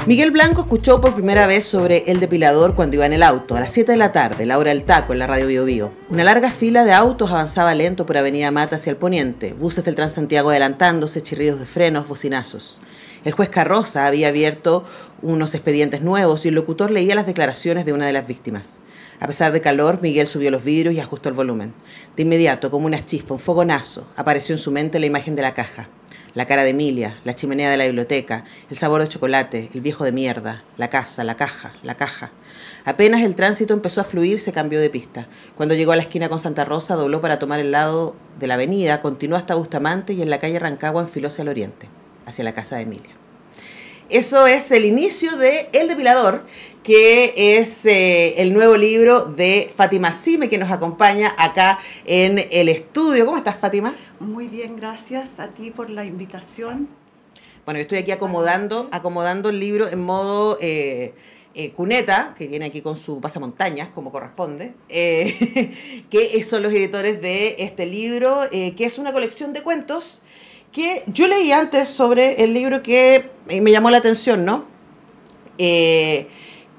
Miguel Blanco escuchó por primera vez sobre el depilador cuando iba en el auto, a las 7 de la tarde, la hora del taco, en la radio Bio Bio. Una larga fila de autos avanzaba lento por Avenida Mata hacia el poniente, buses del Transantiago adelantándose, chirridos de frenos, bocinazos. El juez Carroza había abierto unos expedientes nuevos y el locutor leía las declaraciones de una de las víctimas. A pesar de calor, Miguel subió los vidrios y ajustó el volumen. De inmediato, como una chispa, un fogonazo, apareció en su mente la imagen de la caja. La cara de Emilia, la chimenea de la biblioteca, el sabor de chocolate, el viejo de mierda, la casa, la caja, la caja. Apenas el tránsito empezó a fluir, se cambió de pista. Cuando llegó a la esquina con Santa Rosa, dobló para tomar el lado de la avenida, continuó hasta Bustamante y en la calle Rancagua enfiló hacia el oriente, hacia la casa de Emilia. Eso es el inicio de El Depilador, que es el nuevo libro de Fátima Sime, que nos acompaña acá en el estudio. ¿Cómo estás, Fátima? Muy bien, gracias a ti por la invitación. Bueno, yo estoy aquí acomodando el libro en modo cuneta, que viene aquí con su pasamontañas, como corresponde, que son los editores de este libro, que es una colección de cuentos que yo leí antes sobre el libro que me llamó la atención, ¿no? Que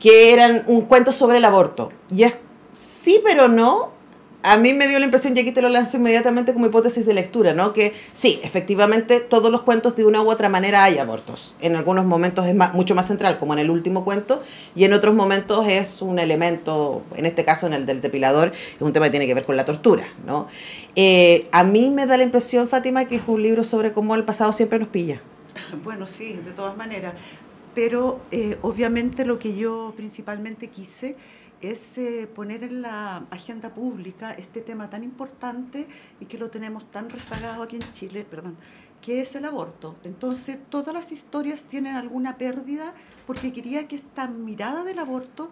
eran un cuento sobre el aborto. Y es sí, pero no. A mí me dio la impresión, y aquí te lo lanzo inmediatamente como hipótesis de lectura, ¿no? Que sí, efectivamente, todos los cuentos de una u otra manera hay abortos. En algunos momentos es mucho más central, como en el último cuento, y en otros momentos es un elemento, en este caso en el del depilador, es un tema que tiene que ver con la tortura, ¿no? A mí me da la impresión, Fátima, que es un libro sobre cómo el pasado siempre nos pilla. Bueno, sí, de todas maneras. Pero obviamente lo que yo principalmente quise es poner en la agenda pública este tema tan importante y que lo tenemos tan rezagado aquí en Chile, que es el aborto. Entonces, todas las historias tienen alguna pérdida porque quería que esta mirada del aborto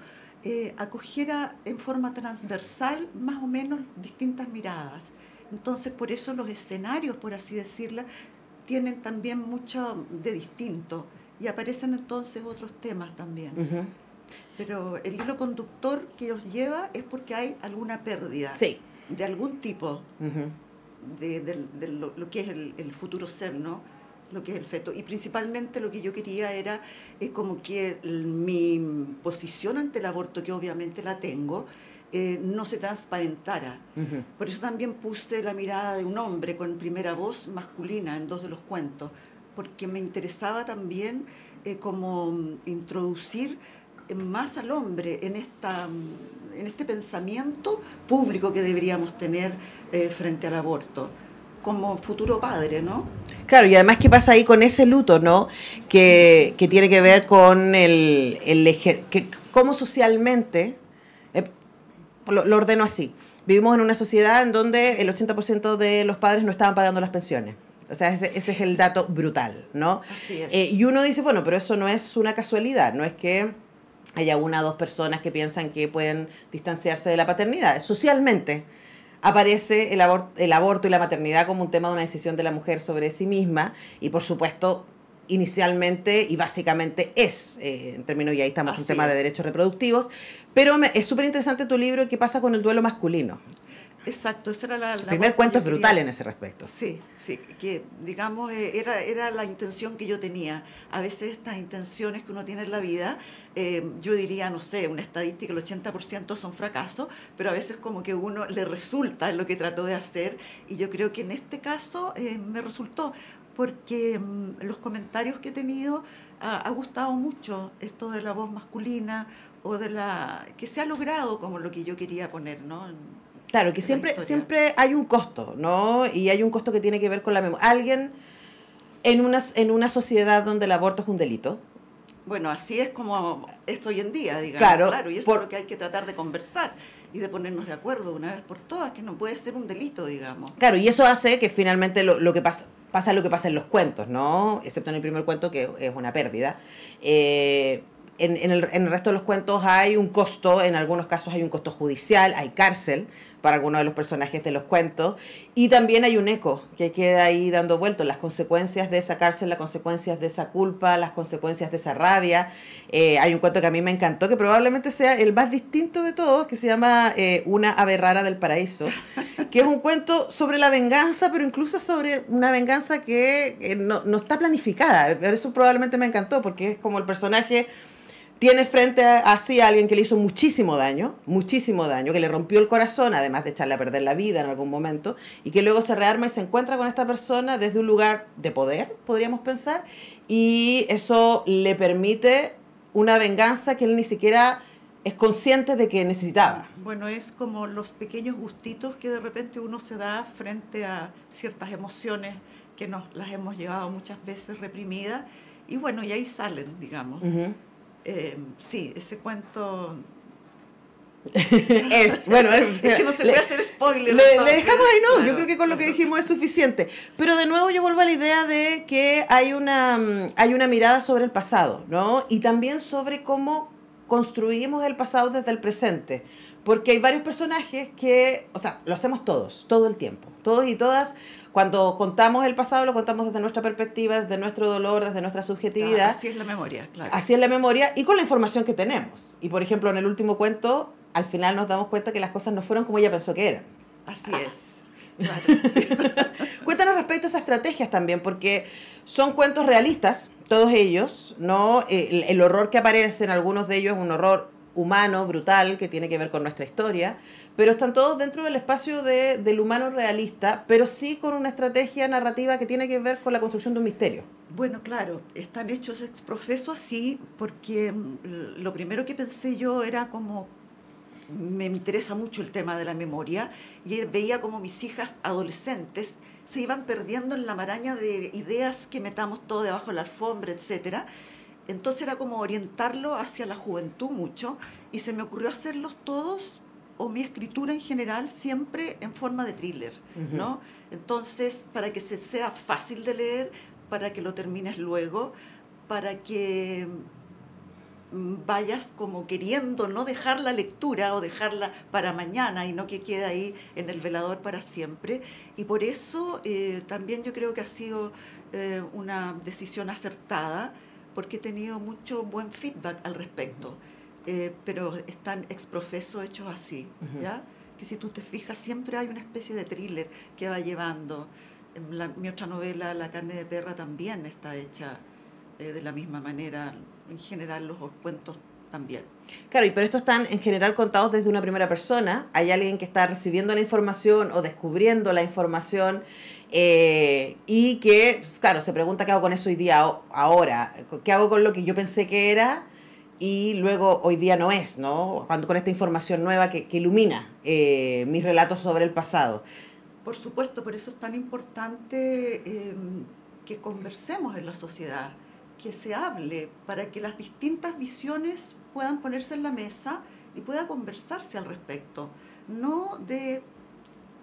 acogiera en forma transversal más o menos distintas miradas. Entonces, por eso los escenarios, por así decirlo, tienen también mucho de distinto y aparecen entonces otros temas también. Uh-huh. Pero el hilo conductor que los lleva es porque hay alguna pérdida, sí, de algún tipo, uh-huh, de lo que es el futuro ser, ¿no? Lo que es el feto. Y principalmente lo que yo quería era como que mi posición ante el aborto, que obviamente la tengo, no se transparentara. Uh-huh. Por eso también puse la mirada de un hombre con primera voz masculina en 2 de los cuentos, porque me interesaba también como introducir más al hombre en este pensamiento público que deberíamos tener frente al aborto, como futuro padre, ¿no? Claro, y además, ¿qué pasa ahí con ese luto, no? Que tiene que ver con cómo socialmente, lo ordeno así, vivimos en una sociedad en donde el 80% de los padres no estaban pagando las pensiones. O sea, ese es el dato brutal, ¿no? Así es. Y uno dice, bueno, pero eso no es una casualidad, no es que haya 1 o 2 personas que piensan que pueden distanciarse de la paternidad. Socialmente aparece el aborto y la maternidad como un tema de una decisión de la mujer sobre sí misma y, por supuesto, inicialmente y básicamente es, en términos, y ahí estamos, un tema de derechos reproductivos, pero es súper interesante tu libro, ¿qué pasa con el duelo masculino? Exacto, esa era la el primer cuento es brutal en ese respecto. Sí, sí, que digamos era la intención que yo tenía. A veces estas intenciones que uno tiene en la vida, yo diría, no sé, una estadística, el 80% son fracasos, pero a veces como que a uno le resulta en lo que trató de hacer, y yo creo que en este caso me resultó, porque los comentarios que he tenido ha gustado mucho esto de la voz masculina o que se ha logrado como lo que yo quería poner, ¿no? Claro, que siempre hay un costo, ¿no? Y hay un costo que tiene que ver con la memoria. Alguien en una sociedad donde el aborto es un delito. Bueno, así es como es hoy en día, digamos. Claro, y eso es lo que hay que tratar de conversar y de ponernos de acuerdo de una vez por todas, que no puede ser un delito, digamos. Claro, y eso hace que finalmente lo que pasa lo que pasa en los cuentos, ¿no? Excepto en el primer cuento, que es una pérdida. En el resto de los cuentos hay un costo, en algunos casos hay un costo judicial, hay cárcel, para algunos de los personajes de los cuentos, y también hay un eco que queda ahí dando vueltas, las consecuencias de esa cárcel, las consecuencias de esa culpa, las consecuencias de esa rabia. Hay un cuento que a mí me encantó, que probablemente sea el más distinto de todos, que se llama Una ave rara del paraíso, que es un cuento sobre la venganza, pero incluso sobre una venganza que no está planificada. Por eso probablemente me encantó, porque es como el personaje tiene frente a sí a alguien que le hizo muchísimo daño, que le rompió el corazón, además de echarle a perder la vida en algún momento, y que luego se rearma y se encuentra con esta persona desde un lugar de poder, podríamos pensar, y eso le permite una venganza que él ni siquiera es consciente de que necesitaba. Bueno, es como los pequeños gustitos que de repente uno se da frente a ciertas emociones que nos las hemos llevado muchas veces reprimidas, y bueno, y ahí salen, digamos. Sí, ese cuento es que no se puede hacer spoiler. Le dejamos ahí, no, claro, yo creo que con lo que dijimos es suficiente. Pero de nuevo yo vuelvo a la idea de que hay una mirada sobre el pasado, ¿no? Y también sobre cómo construimos el pasado desde el presente. Porque hay varios personajes que, o sea, lo hacemos todos, todo el tiempo. Todos y todas, cuando contamos el pasado, lo contamos desde nuestra perspectiva, desde nuestro dolor, desde nuestra subjetividad. Así es la memoria, claro. Así es la memoria y con la información que tenemos. Y por ejemplo, en el último cuento, al final nos damos cuenta que las cosas no fueron como ella pensó que eran. Así es. Claro, sí. Cuéntanos respecto a esas estrategias también, porque son cuentos realistas, todos ellos, ¿no? El horror que aparece en algunos de ellos es un horror humano, brutal, que tiene que ver con nuestra historia, pero están todos dentro del espacio del humano realista, pero sí con una estrategia narrativa que tiene que ver con la construcción de un misterio. Bueno, claro, están hechos ex profeso así, porque lo primero que pensé yo era como, me interesa mucho el tema de la memoria, y veía como mis hijas adolescentes se iban perdiendo en la maraña de ideas que metamos todo debajo de la alfombra, etcétera. Entonces era como orientarlo hacia la juventud mucho, y se me ocurrió hacerlos todos, o mi escritura en general, siempre en forma de thriller, ¿no? Entonces, para que sea fácil de leer, para que lo termines luego, para que vayas como queriendo no dejar la lectura o dejarla para mañana y no que quede ahí en el velador para siempre. Y por eso también yo creo que ha sido una decisión acertada, porque he tenido mucho buen feedback al respecto, pero están ex profeso hechos así, ¿ya? Que si tú te fijas siempre hay una especie de thriller que va llevando. Mi otra novela, La carne de perra, también está hecha de la misma manera, en general los cuentos también. Claro, pero estos están en general contados desde una primera persona. Hay alguien que está recibiendo la información o descubriendo la información y que, claro, se pregunta qué hago con eso hoy día, ahora, qué hago con lo que yo pensé que era y luego hoy día no es, ¿no? Cuando con esta información nueva que ilumina mis relatos sobre el pasado. Por supuesto, por eso es tan importante que conversemos en la sociedad, que se hable, para que las distintas visiones puedan ponerse en la mesa y pueda conversarse al respecto. No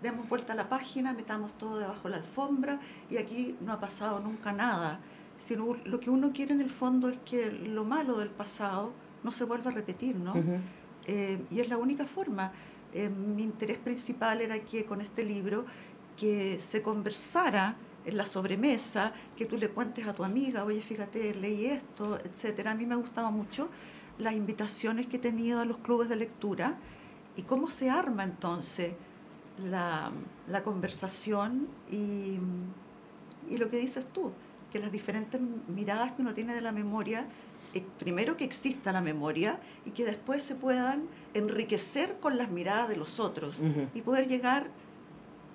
demos vuelta a la página, metamos todo debajo de la alfombra y aquí no ha pasado nunca nada. Sino lo que uno quiere en el fondo es que lo malo del pasado no se vuelva a repetir, ¿no? Y es la única forma. Mi interés principal era que con este libro que se conversara en la sobremesa, que tú le cuentes a tu amiga, oye, fíjate, leí esto, etcétera. A mí me gustaban mucho las invitaciones que he tenido a los clubes de lectura y cómo se arma entonces la conversación y lo que dices tú, que las diferentes miradas que uno tiene de la memoria, primero que exista la memoria y que después se puedan enriquecer con las miradas de los otros y poder llegar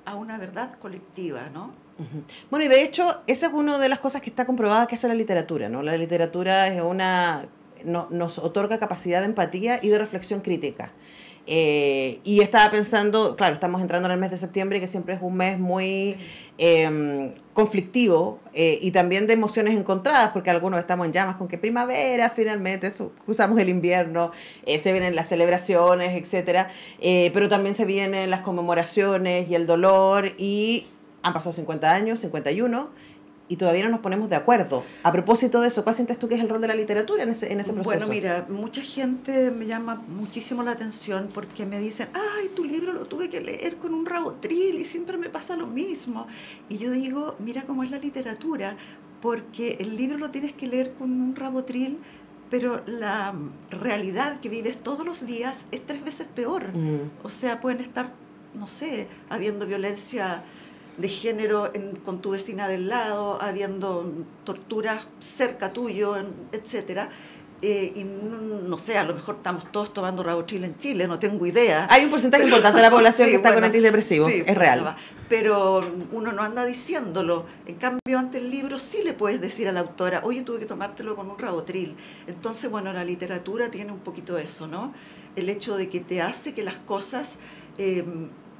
a una verdad colectiva, ¿no? Bueno, y de hecho, esa es una de las cosas que está comprobada que hace la literatura, ¿no? La literatura es nos otorga capacidad de empatía y de reflexión crítica. Y estaba pensando, claro, estamos entrando en el mes de septiembre, que siempre es un mes muy conflictivo y también de emociones encontradas, porque algunos estamos en llamas con que primavera, finalmente, cruzamos el invierno, se vienen las celebraciones, etcétera, pero también se vienen las conmemoraciones y el dolor, y han pasado 50 años, 51, y todavía no nos ponemos de acuerdo. A propósito de eso, ¿cuál sientes tú que es el rol de la literatura en ese proceso? Bueno, mira, mucha gente me llama muchísimo la atención porque me dicen, ay, tu libro lo tuve que leer con un rabotril y siempre me pasa lo mismo. Y yo digo, mira cómo es la literatura, porque el libro lo tienes que leer con un rabotril, pero la realidad que vives todos los días es 3 veces peor. O sea, pueden estar, no sé, habiendo violencia de género con tu vecina del lado, habiendo torturas cerca tuyo, etcétera. Y no sé, a lo mejor estamos todos tomando rabotril en Chile, no tengo idea. Hay un porcentaje importante de la población sí, que está con antidepresivos, sí, es real. Pero uno no anda diciéndolo. En cambio, ante el libro sí le puedes decir a la autora, oye, tuve que tomártelo con un rabotril. Entonces, bueno, la literatura tiene un poquito eso, ¿no? El hecho de que te hace que las cosas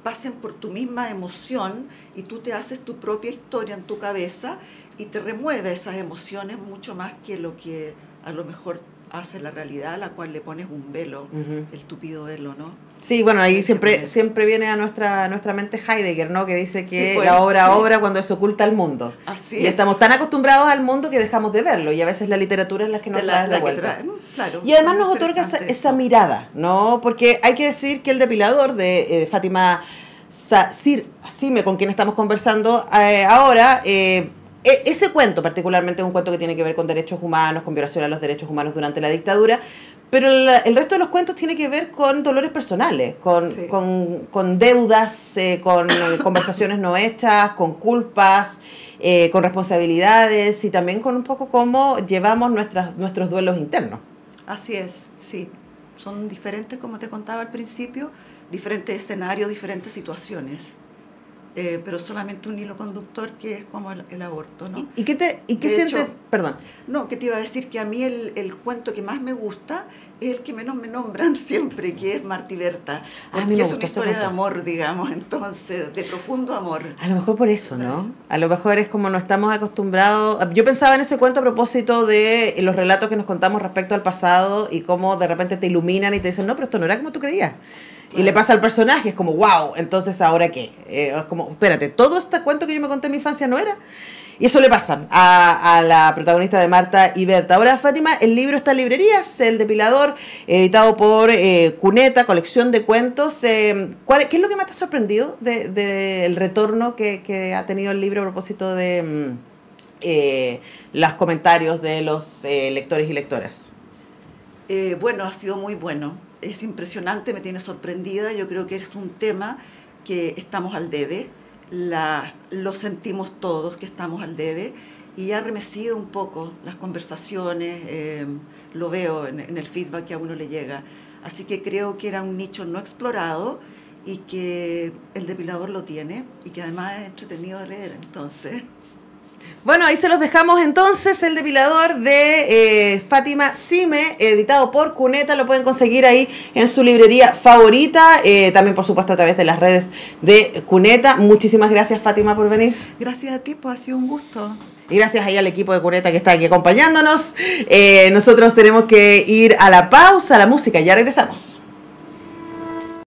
pasen por tu misma emoción y tú te haces tu propia historia en tu cabeza y te remueve esas emociones mucho más que lo que a lo mejor hace la realidad, a la cual le pones un velo, el tupido velo, ¿no? Sí, bueno, ahí siempre viene a nuestra mente Heidegger, ¿no? Que dice que sí, pues, la obra cuando se oculta al mundo. Así y estamos tan acostumbrados al mundo que dejamos de verlo, y a veces la literatura es la que nos trae de vuelta. Claro, y además nos otorga esa mirada, ¿no? Porque hay que decir que El depilador de Fátima Sime, con quien estamos conversando ahora, ese cuento particularmente es un cuento que tiene que ver con derechos humanos, con violación a los derechos humanos durante la dictadura, pero el resto de los cuentos tiene que ver con dolores personales, con deudas, con conversaciones no hechas, con culpas, con responsabilidades y también con un poco cómo llevamos nuestros duelos internos. Así es, sí. Son diferentes, como te contaba al principio, diferentes escenarios, diferentes situaciones. Pero solamente un hilo conductor que es como el aborto, ¿no? ¿Y qué sientes? Perdón. No, que te iba a decir que a mí el cuento que más me gusta es el que menos me nombran siempre, que es Marta y Berta. Porque es una historia de amor, digamos, entonces, de profundo amor. A lo mejor por eso, ¿no? A lo mejor es como no estamos acostumbrados. Yo pensaba en ese cuento a propósito de los relatos que nos contamos respecto al pasado y cómo de repente te iluminan y te dicen, no, pero esto no era como tú creías. Claro. Y le pasa al personaje, es como, wow, entonces ¿ahora qué? Es como, espérate, todo este cuento que yo me conté en mi infancia no era. Y eso le pasa a la protagonista de Marta y Berta. Ahora, Fátima, el libro está en librerías, El depilador, editado por Cuneta, colección de cuentos. ¿Qué es lo que más te ha sorprendido del retorno que ha tenido el libro a propósito de los comentarios de los lectores y lectoras? Bueno, ha sido muy bueno. Es impresionante, me tiene sorprendida. Yo creo que es un tema que estamos al debe. Lo sentimos todos que estamos al debe y ha remecido un poco las conversaciones, lo veo en el feedback que a uno le llega. Así que creo que era un nicho no explorado y que El depilador lo tiene y que además es entretenido de leer. Entonces... Bueno, ahí se los dejamos entonces, El depilador de Fátima Sime, editado por Cuneta. Lo pueden conseguir ahí en su librería favorita, también por supuesto a través de las redes de Cuneta. Muchísimas gracias, Fátima, por venir. Gracias a ti, pues ha sido un gusto. Y gracias ahí al equipo de Cuneta que está aquí acompañándonos. Nosotros tenemos que ir a la pausa, a la música, ya regresamos.